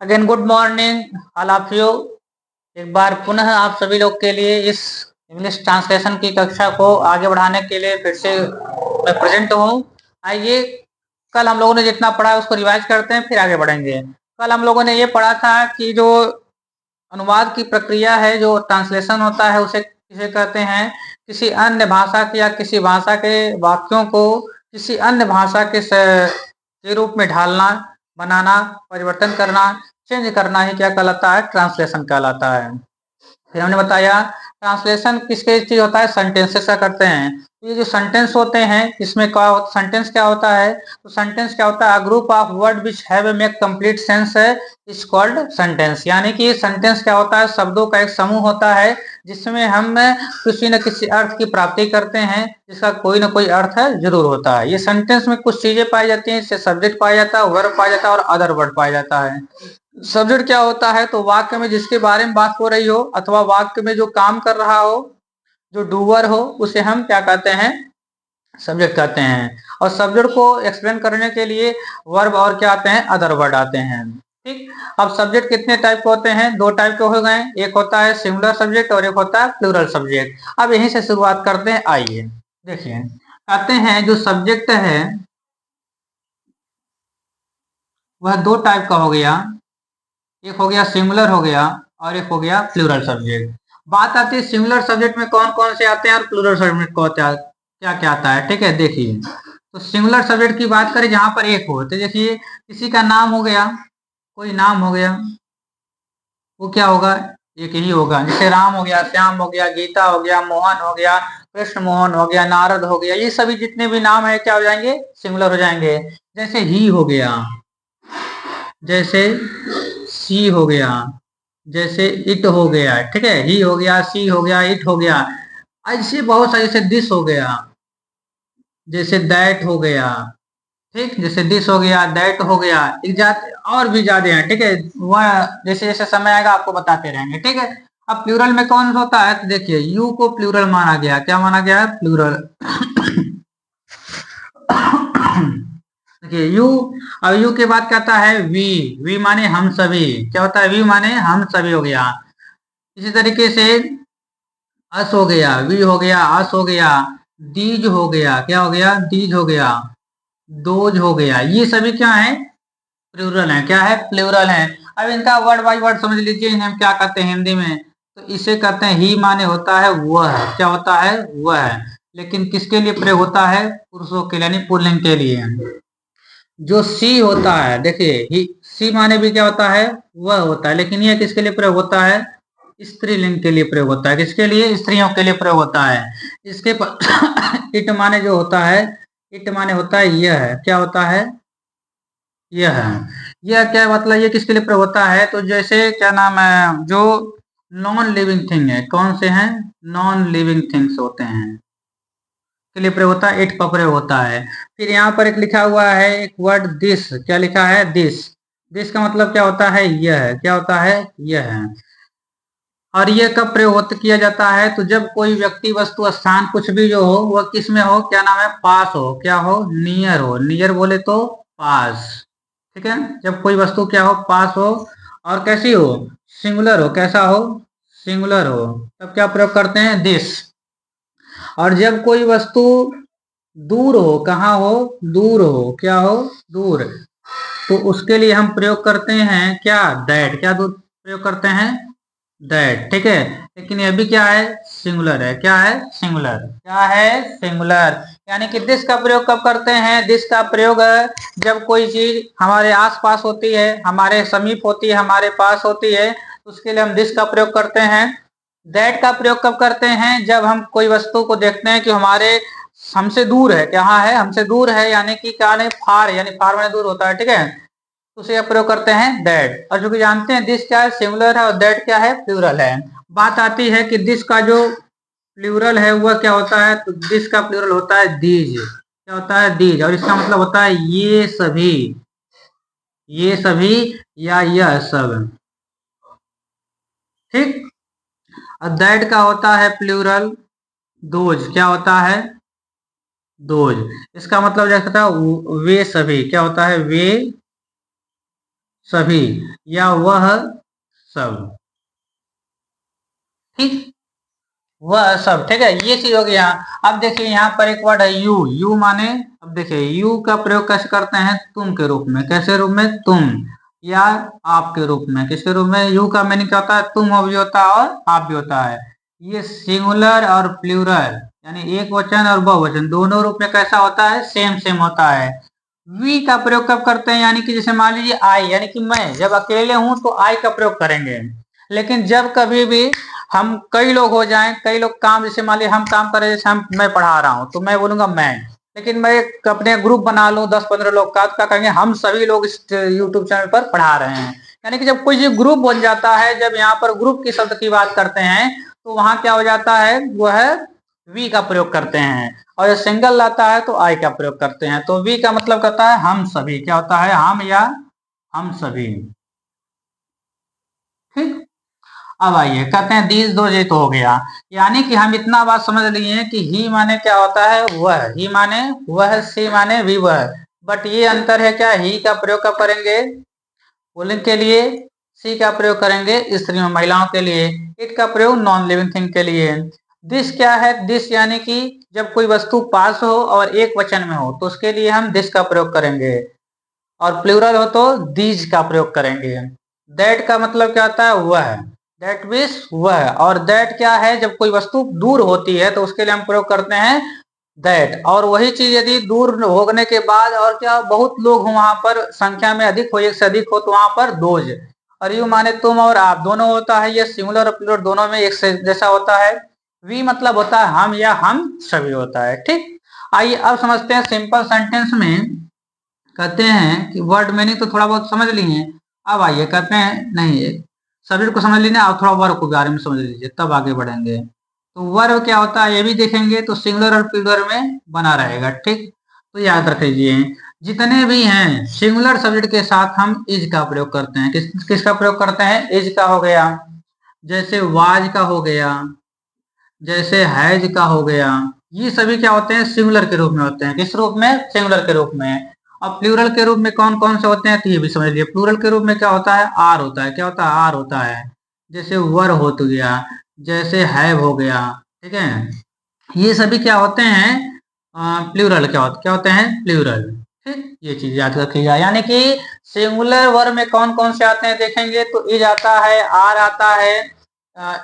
Again good morning all of you. एक बार पुनः आप सभी लोग के लिए इस इंग्लिश ट्रांसलेशन की कक्षा को आगे बढ़ाने के लिए फिर से मैं प्रेजेंट हूँ। आइए, कल हम लोगों ने जितना पढ़ा है उसको रिवाइज करते हैं, फिर आगे बढ़ेंगे। कल हम लोगों ने ये पढ़ा था कि जो अनुवाद की प्रक्रिया है, जो ट्रांसलेशन होता है, उसे किसे कहते हैं? किसी अन्य भाषा के या किसी भाषा के वाक्यों को किसी अन्य भाषा के रूप में ढालना, बनाना, परिवर्तन करना, चेंज करना ही क्या कहलाता है? ट्रांसलेशन कहलाता है। फिर हमने बताया ट्रांसलेशन किसके चीज होता है? सेंटेंसेस का करते हैं। ये जो सेंटेंस होते हैं, इसमें क्या सेंटेंस क्या होता है? तो सेंटेंस क्या होता है? Group of word which have make complete sense है इज कॉल्ड सेंटेंस। यानी कि सेंटेंस क्या होता है? शब्दों का एक समूह होता है जिसमें हम किसी न किसी अर्थ की प्राप्ति करते हैं, जिसका कोई ना कोई अर्थ जरूर होता है। ये सेंटेंस में कुछ चीजें पाई जाती हैं, इससे सब्जेक्ट पाया जाता है, वर्ब पाया जाता है और अदर वर्ड पाया जाता है। सब्जेक्ट क्या होता है? तो वाक्य में जिसके बारे में बात हो रही हो अथवा वाक्य में जो काम कर रहा हो, जो डूअर हो, उसे हम क्या कहते हैं? सब्जेक्ट कहते हैं। और सब्जेक्ट को एक्सप्लेन करने के लिए वर्ब और क्या आते हैं? अदर वर्ड आते हैं। ठीक। अब सब्जेक्ट कितने टाइप के होते हैं? दो टाइप के हो गए। एक होता है सिंगुलर सब्जेक्ट और एक होता है प्लूरल सब्जेक्ट। अब यहीं से शुरुआत करते हैं। आइए देखिए, कहते हैं जो सब्जेक्ट है वह दो टाइप का हो गया। एक हो गया सिंगुलर हो गया और एक हो गया प्लूरल सब्जेक्ट। बात आती है सिंगुलर सब्जेक्ट में कौन कौन से आते हैं और प्लूरल सब्जेक्ट को क्या क्या आता है। ठीक है, देखिए, तो सिंगुलर सब्जेक्ट की बात करें जहां पर एक हो, तो देखिए किसी का नाम हो गया, कोई नाम हो गया, वो क्या होगा? एक ही होगा। जैसे राम हो गया, श्याम हो गया, गीता हो गया, मोहन हो गया, कृष्ण मोहन हो गया, नारद हो गया, ये सभी जितने भी नाम है क्या हो जाएंगे? सिंगुलर हो जाएंगे। जैसे ही हो गया, जैसे सी हो गया, जैसे इट हो गया। ठीक है, ही हो गया, सी हो गया, इट हो गया। ऐसे बहुत सारे, जैसे दिस हो गया, जैसे दैट हो गया। ठीक, जैसे दिस हो गया, दैट हो गया, एक जात और भी ज्यादा हैं। ठीक है, वह जैसे जैसे समय आएगा आपको बताते रहेंगे। ठीक है। अब प्लूरल में कौन होता है? तो देखिए, यू को प्लूरल माना गया। क्या माना गया है? प्लूरल। देखिए यू, अब यू के बाद कहता है वी। वी माने हम सभी। क्या होता है? वी माने हम सभी हो गया। इसी तरीके से अस हो गया, वी हो गया, अस हो गया, दीज हो गया। क्या हो गया? दीज हो गया, दोज हो गया। ये सभी क्या है? प्लूरल है। क्या है? प्लूरल है। अब इनका वर्ड बाय वर्ड समझ लीजिए, इन्हें हम क्या कहते हैं हिंदी में? तो इसे कहते हैं ही माने होता है वह। क्या होता है? वह। लेकिन किसके लिए प्रयोग होता है? पुरुषों के लिए, यानी पुल्लिंग के लिए। जो सी होता है, देखिए ही, सी माने भी क्या होता है? वह होता है। लेकिन यह किसके लिए प्रयोग होता है? स्त्रीलिंग के लिए प्रयोग होता है। किसके लिए? स्त्रियों के लिए प्रयोग होता है। इसके इट माने जो होता है, इट माने होता है यह है। क्या होता है? यह है। यह क्या मतलब? ये किसके लिए प्रयोग होता है? तो जैसे क्या नाम है, जो नॉन लिविंग थिंग है, कौन से हैं? नॉन लिविंग थिंग्स होते हैं, के लिए प्रयोग होता है, इट का प्रयोग होता है। फिर यहाँ पर एक लिखा हुआ है एक वर्ड दिस। क्या लिखा है? दिस। दिस का मतलब क्या होता है? यह है। क्या होता है? यह है। और यह कब प्रयोग किया जाता है? तो जब कोई व्यक्ति, वस्तु, स्थान, कुछ भी जो हो वह किस में हो? क्या नाम है? पास हो। क्या हो? नियर हो। नियर बोले तो पास। ठीक है, जब कोई वस्तु क्या हो? पास हो। और कैसी हो? सिंगुलर हो। कैसा हो? सिंगुलर हो। तब क्या प्रयोग करते हैं? दिस। और जब कोई वस्तु दूर हो, कहाँ हो? दूर हो। क्या हो? दूर। तो उसके लिए हम प्रयोग करते हैं क्या? दैट। क्या दूर प्रयोग करते हैं? दैट। ठीक है, लेकिन ये भी क्या है? सिंगुलर है। क्या है? सिंगुलर। क्या है? सिंगुलर। यानी कि दिस का प्रयोग कब करते हैं? दिस का प्रयोग जब कोई चीज हमारे आसपास होती है, हमारे समीप होती है, हमारे पास होती है, तो उसके लिए हम दिस का प्रयोग करते हैं। दैट का प्रयोग कब करते हैं? जब हम कोई वस्तु को देखते हैं कि हमारे हमसे दूर है। कहाँ है? हमसे दूर है, यानी कि क्या नहीं, फार, यानी फार में दूर होता है। ठीक है, तो उसे प्रयोग करते हैं दैट। और जो कि जानते हैं दिस क्या है? सिंगुलर है और दैट क्या है? प्लूरल है। बात आती है कि दिस का जो प्लूरल है वह क्या होता है? तो दिस का प्लूरल होता है दीज। क्या होता है? दीज। और इसका मतलब होता है ये सभी, ये सभी या यह सब। ठीक। और दैट का होता है प्लूरल दोज। क्या होता है? दोज। इसका मतलब जैसा था वे सभी। क्या होता है? वे सभी या वह सब, ठीक, वह सब, ठीक है, ये चीज हो गया। अब देखिए यहाँ पर एक वर्ड है यू, यू माने, अब देखिए यू का प्रयोग कैसे करते हैं, तुम के रूप में, कैसे रूप में, तुम या आप के रूप में, किसके रूप में, यू का मीनिंग क्या होता है, तुम भी होता है और आप भी होता है। ये सिंगुलर और प्लूरल यानी एक वचन और बहुवचन दोनों रूप में कैसा होता है, सेम सेम होता है। वी का प्रयोग कब करते हैं, यानी कि जैसे मान लीजिए आई, यानी कि मैं जब अकेले हूं तो आई का प्रयोग करेंगे। लेकिन जब कभी भी हम कई लोग हो जाएं, कई लोग काम, जैसे मान लीजिए हम काम कर रहे हैं, जैसे मैं पढ़ा रहा हूं तो मैं बोलूंगा मैं। लेकिन मैं एक अपने ग्रुप बना लूं 10-15 लोग का, तो क्या कहेंगे, हम सभी लोग इस यूट्यूब चैनल पर पढ़ा रहे हैं। यानी कि जब कोई ग्रुप बन जाता है, जब यहाँ पर ग्रुप की शब्द की बात करते हैं, तो वहां क्या हो जाता है, वह वी का प्रयोग करते हैं। और जब सिंगल लाता है तो आई का प्रयोग करते हैं। तो वी का मतलब करता है हम सभी, क्या होता है, हम या हम सभी, ठीक। अब आइए कहते हैं दीज दो, ये तो हो गया। यानी कि हम इतना बात समझ लिए कि ही माने क्या होता है, वह, ही माने वह, सी माने भी वह। बट ये अंतर है क्या, ही का प्रयोग कब करेंगे, पुल्लिंग के लिए, सी का प्रयोग करेंगे स्त्रियों महिलाओं के लिए, इट का प्रयोग नॉन लिविंग थिंग के लिए। दिस क्या है, दिस यानी कि जब कोई वस्तु पास हो और एक वचन में हो तो उसके लिए हम दिस का प्रयोग करेंगे, और प्लूरल हो तो दीज का प्रयोग करेंगे। दैट का मतलब क्या होता है, वह, दैट मीन्स वह। और दैट क्या है, जब कोई वस्तु दूर होती है तो उसके लिए हम प्रयोग करते हैं दैट। और वही चीज यदि दूर होने के बाद और क्या बहुत लोग हो, वहां पर संख्या में अधिक हो, एक से अधिक हो, तो वहां पर दोज। और यू माने तुम और आप दोनों होता है, ये सिंगुलर और प्लूरल दोनों में एक से जैसा होता है। वी मतलब होता है हम या हम सभी होता है, ठीक। आइए अब समझते हैं सिंपल सेंटेंस में। कहते हैं कि वर्ड मीनिंग तो थोड़ा बहुत समझ लिए, अब आइए कहते हैं नहीं, सब्जेक्ट को समझ लीजिए और थोड़ा वर्ब के बारे में समझ लीजिए, तब आगे बढ़ेंगे। तो वर्ब क्या होता है ये भी देखेंगे, तो सिंगुलर और प्लूरल में बना रहेगा, ठीक। तो याद रख लीजिए, जितने भी हैं सिंगुलर सब्जेक्ट के साथ हम इज का प्रयोग करते हैं। किसका प्रयोग करते हैं, इज का हो गया, जैसे वाज का हो गया, जैसे हैज का हो गया। ये सभी क्या होते हैं, सिंगुलर के रूप में होते हैं। किस रूप में, सिंगुलर के रूप में। अब प्लूरल के रूप में कौन कौन से होते हैं, तो ये भी समझ लीजिए। प्लूरल के रूप में क्या होता है, आर होता है, क्या होता है, आर होता है। जैसे वर हो तो गया, जैसे हैव हो गया, ठीक है। ये सभी क्या होते हैं, प्लूरल क्या होते हैं, प्लूरल, ठीक। ये चीज याद रखिएगा। यानी कि सिंगुलर वर्ब में कौन कौन से आते हैं देखेंगे, तो इज आता है, आर आता है,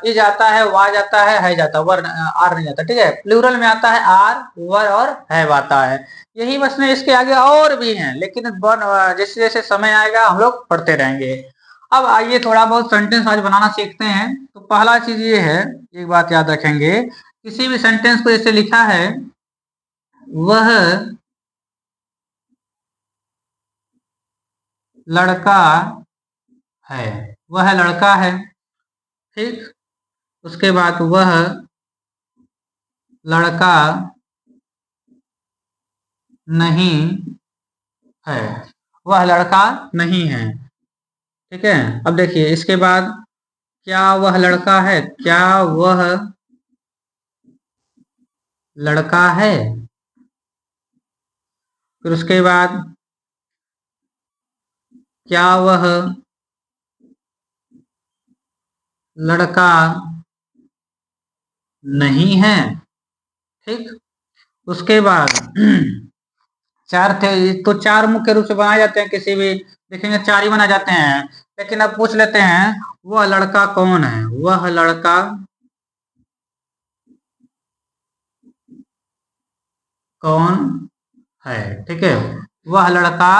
इज आता है, वाज आता है जाता है, वर आर नहीं आता, ठीक है। प्लूरल में आता है आर, वर और हैव आता है। यही बस में, इसके आगे और भी हैं, लेकिन जैसे जैसे समय आएगा हम लोग पढ़ते रहेंगे। अब आइए थोड़ा बहुत सेंटेंस आज बनाना सीखते हैं। तो पहला चीज ये है, एक बात याद रखेंगे, किसी भी सेंटेंस को जैसे लिखा है, वह लड़का है, वह लड़का है, ठीक। उसके बाद वह लड़का नहीं है, वह लड़का नहीं है, ठीक है। अब देखिए इसके बाद, क्या वह लड़का है, क्या वह लड़का है। फिर उसके बाद, क्या वह लड़का नहीं है, ठीक। उसके बाद चार थे, तो चार मुख्य रूप से बनाए जाते हैं, किसी भी देखेंगे चार ही बनाए जाते हैं। लेकिन अब पूछ लेते हैं, वह लड़का कौन है, वह लड़का कौन है, ठीक है। वह लड़का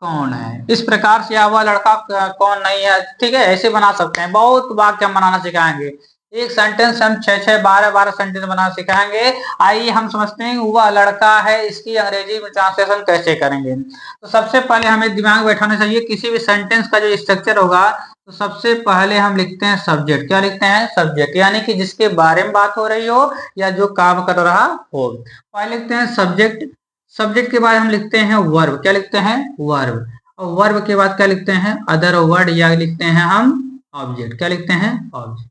कौन है, इस प्रकार से, या वह लड़का कौन नहीं है, ठीक है, ऐसे बना सकते हैं। बहुत वाक्य हम बनाना सिखाएंगे, एक सेंटेंस हम 6-6, 12-12 सेंटेंस बनाना सिखाएंगे। आइए हम समझते हैं वह लड़का है, इसकी अंग्रेजी में ट्रांसलेशन कैसे करेंगे। तो सबसे पहले हमें दिमाग बैठाना चाहिए, किसी भी सेंटेंस का जो स्ट्रक्चर होगा, तो सबसे पहले हम लिखते हैं सब्जेक्ट। क्या लिखते हैं, सब्जेक्ट, यानी कि जिसके बारे में बात हो रही हो या जो काम कर रहा हो। पहले लिखते हैं सब्जेक्ट, सब्जेक्ट के बाद हम लिखते हैं वर्ब, क्या लिखते हैं, वर्ब। और वर्ब के बाद क्या लिखते हैं, अदर वर्ड, या लिखते हैं हम ऑब्जेक्ट, क्या लिखते हैं, ऑब्जेक्ट,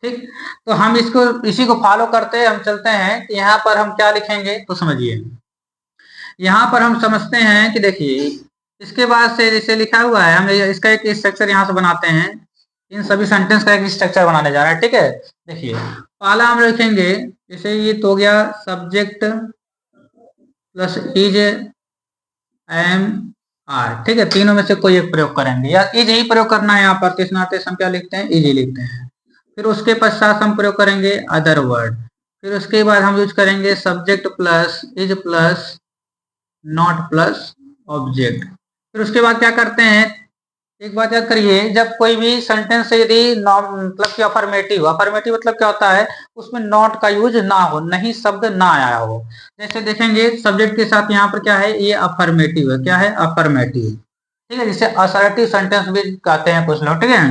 ठीक। तो हम इसको, इसी को फॉलो करते हम चलते हैं कि यहाँ पर हम क्या लिखेंगे, तो समझिए। यहाँ पर हम समझते हैं कि देखिए, इसके बाद से जैसे लिखा हुआ है, हम इसका एक स्ट्रक्चर यहाँ से बनाते हैं। इन सभी सेंटेंस का एक स्ट्रक्चर बनाने जा रहा है, ठीक है। देखिए पहला हम लिखेंगे, जैसे ये तो हो गया subject plus is M R, ठीक है। तीनों में से कोई एक प्रयोग करेंगे, या इज ही प्रयोग करना है यहाँ पर, तो इस नाते हम क्या लिखते हैं, इज ही लिखते हैं। फिर उसके पश्चात हम प्रयोग करेंगे अदर वर्ड। फिर उसके बाद हम यूज करेंगे subject plus is plus not plus object. फिर उसके बाद क्या करते हैं, एक बात याद करिए, जब कोई भी सेंटेंस से यदि मतलब कि अफर्मेटिव, अफर्मेटिव मतलब क्या होता है, उसमें नॉट का यूज ना हो, नहीं शब्द ना आया हो। जैसे देखेंगे सब्जेक्ट के साथ यहाँ पर क्या है, ये अफर्मेटिव है, क्या है, अफर्मेटिव, ठीक है। जिसे असर्टिव सेंटेंस भी कहते हैं कुछ लोग, ठीक है।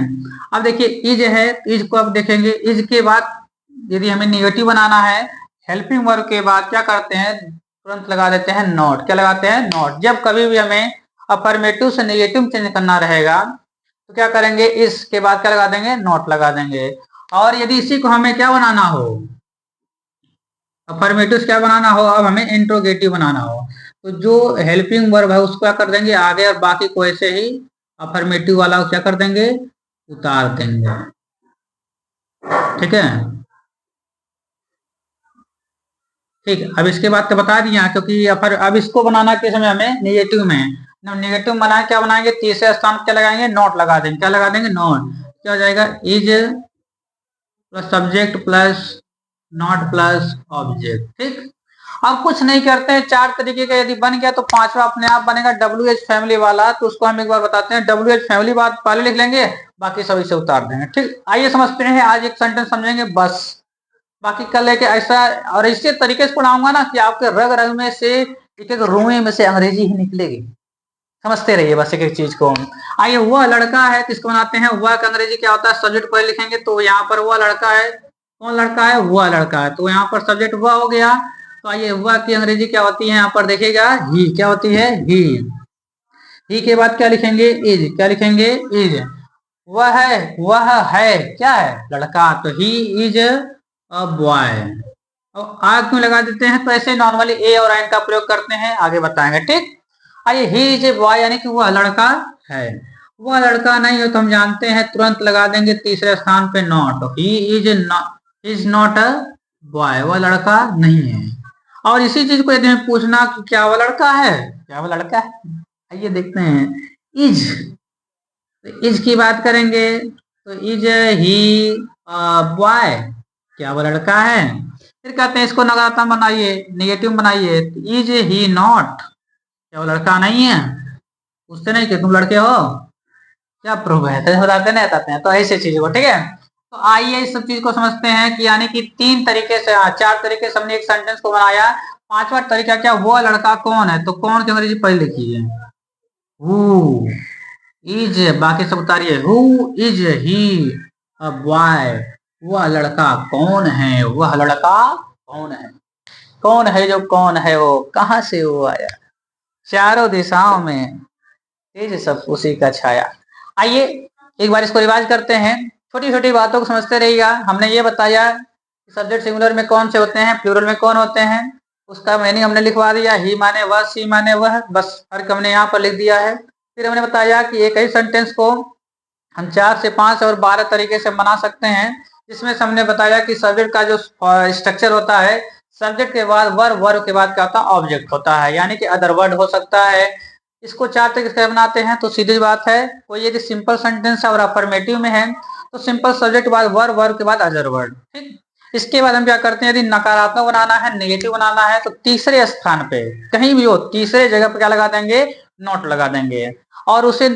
अब देखिए इज है, इज को अब देखेंगे, इज के बाद यदि हमें निगेटिव बनाना है, हेल्पिंग वर्ब के बाद क्या करते हैं, तुरंत लगा देते हैं नॉट। क्या लगाते हैं, नॉट। जब कभी भी हमें अफर्मेटिव से नेगेटिव चेंज करना रहेगा तो क्या करेंगे, इसके बाद क्या लगा देंगे, नॉट लगा देंगे। और यदि इसी को हमें क्या बनाना हो, अफर्मेटिव क्या बनाना हो, अब हमें इंट्रोगेटिव बनाना हो, तो जो हेल्पिंग वर्ब है उसको क्या कर देंगे आगे, और बाकी को ऐसे ही अफर्मेटिव वाला क्या कर देंगे, उतार देंगे, ठीक है। ठीक, अब इसके बाद तो बता दिया, क्योंकि अब इसको बनाना किस में, हमें नेगेटिव में। नेगेटिव बनाए क्या बनाएंगे, तीसरे स्थान पर क्या लगाएंगे, नॉट लगा देंगे। क्या लगा देंगे, नॉट। क्या हो जाएगा, is plus subject plus not plus object, ठीक। अब कुछ नहीं करते हैं, चार तरीके का यदि बन गया तो पांचवा अपने आप बनेगा WH फैमिली वाला। तो उसको हम एक बार बताते हैं, WH फैमिली बात पहले लिख लेंगे, बाकी सब इसे उतार देंगे, ठीक। आइए समझते हैं, आज एक सेंटेंस समझेंगे बस, बाकी कल लेके ऐसा और इसी तरीके से पढ़ाऊंगा ना कि आपके रग रग में से एक एक रुएं में से अंग्रेजी ही निकलेगी। समझते रहिए बस एक एक चीज को। आइए, वह लड़का है, किसको बनाते हैं, वह का अंग्रेजी क्या होता है, सब्जेक्ट पहले लिखेंगे, तो यहाँ पर वह लड़का है, कौन लड़का है, वह लड़का है, तो यहाँ पर सब्जेक्ट वह हो गया। तो आइए, वह की अंग्रेजी क्या होती है, यहाँ पर देखिएगा ही, क्या होती है, ही के बाद क्या लिखेंगे, इज। क्या लिखेंगे, इज। वह है क्या है, लड़का, तो ही इज अ बॉय। और आग क्यों लगा देते हैं, तो ऐसे नॉर्मली ए और एन का प्रयोग करते हैं, आगे बताएंगे, ठीक। आइए, ही इज ए बॉय यानी कि वह लड़का है। वह लड़का नहीं हो तो हम जानते हैं, तुरंत लगा देंगे तीसरे स्थान पे not, he is not a boy, वह लड़का नहीं है। और इसी चीज को यदि हमें पूछना कि क्या वह लड़का है, क्या वह लड़का है, आइए देखते हैं, इज। तो इज की बात करेंगे तो इज ही बॉय, क्या वो लड़का है। फिर कहते हैं इसको नकारात्मक बनाइए, नेगेटिव बनाइए, इज ही नॉट, क्या वो लड़का नहीं है। उससे नहीं कि तुम लड़के हो, क्या प्रूफ है, तो बताते नहीं बताते हैं, तो ऐसे चीज को, ठीक है। तो आइए इस सब चीज को समझते हैं कि यानी कि तीन तरीके से, चार तरीके से हमने एक सेंटेंस को बनाया। पांचवा तरीका क्या, वो लड़का कौन है, तो कौन की अंग्रेजी पहले लिखिए, हु इज, बाकी सब उतारिए, who is he a boy, वह लड़का कौन है, वह लड़का कौन है, कौन है जो कौन है वो, कहां से वो आया, चारों दिशाओं में तेज सब उसी का छाया। आइए एक बार इसको रिवाइज करते हैं, छोटी छोटी बातों को समझते रहिएगा। हमने ये बताया कि सब्जेक्ट सिंगुलर में कौन से होते हैं, प्लूरल में कौन होते हैं, उसका मीनिंग हमने लिखवा दिया, ही माने वह, सी माने वह, बस फर्क हमने यहाँ पर लिख दिया है। फिर हमने बताया कि एक ही सेंटेंस को हम 4 से 5 और 12 तरीके से बना सकते हैं, जिसमें से हमने बताया कि सब्जेक्ट का जो स्ट्रक्चर होता है, सब्जेक्ट के बाद वर्ब, वर्ब के बाद क्या होता है, ऑब्जेक्ट होता है, यानी कि अदर वर्ड हो सकता है। इसको 4 तरीके से बनाते हैं, तो सीधी बात है, कोई यदि सिंपल सेंटेंस है और अफर्मेटिव में है तो सिंपल सब्जेक्ट के बाद वर्ब, वर्ब के बाद अदर वर्ड, ठीक। इसके बाद हम क्या करते हैं, यदि नकारात्मक बनाना है, नेगेटिव बनाना है, तो तीसरे स्थान पे कहीं भी हो, तीसरे जगह पे क्या लगा देंगे, नॉट लगा देंगे। और उसे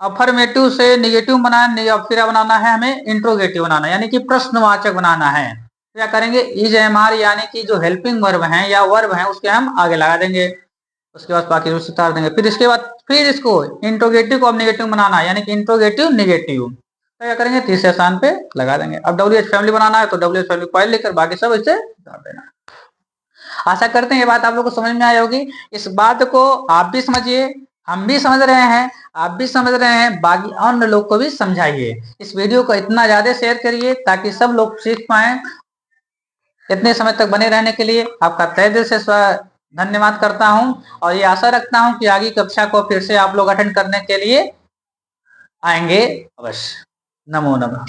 अफर्मेटिव से नेगेटिव बनाना, फिर बनाना है हमें इंट्रोगेटिव बनाना, यानी कि प्रश्नवाचक बनाना है। क्या करेंगे, इज एम आर यानी कि जो हेल्पिंग वर्ब है या वर्ब है उसके हम आगे लगा देंगे, उसके बाद बाकी रूल्स उतार देंगे। फिर इसके बाद फिर इसको इंट्रोगेटिव को अब नेगेटिव बनाना है, यानी कि इंट्रोगेटिव नेगेटिव, तो क्या करेंगे, तीसरे स्थान पे लगा देंगे। अब WH फैमिली बनाना है तो WH फैमिली पहले लेकर बाकी सब इसे उतार देना। आशा करते हैं ये बात आप लोग को समझ में आई होगी। इस बात को आप भी समझिए, हम भी समझ रहे हैं, आप भी समझ रहे हैं, बाकी अन्य लोग को भी समझाइए। इस वीडियो को इतना ज्यादा शेयर करिए ताकि सब लोग सीख पाए। इतने समय तक बने रहने के लिए आपका तहे दिल से धन्यवाद करता हूं और ये आशा रखता हूं कि आगे कक्षा को फिर से आप लोग अटेंड करने के लिए आएंगे अवश्य। नमो नमः।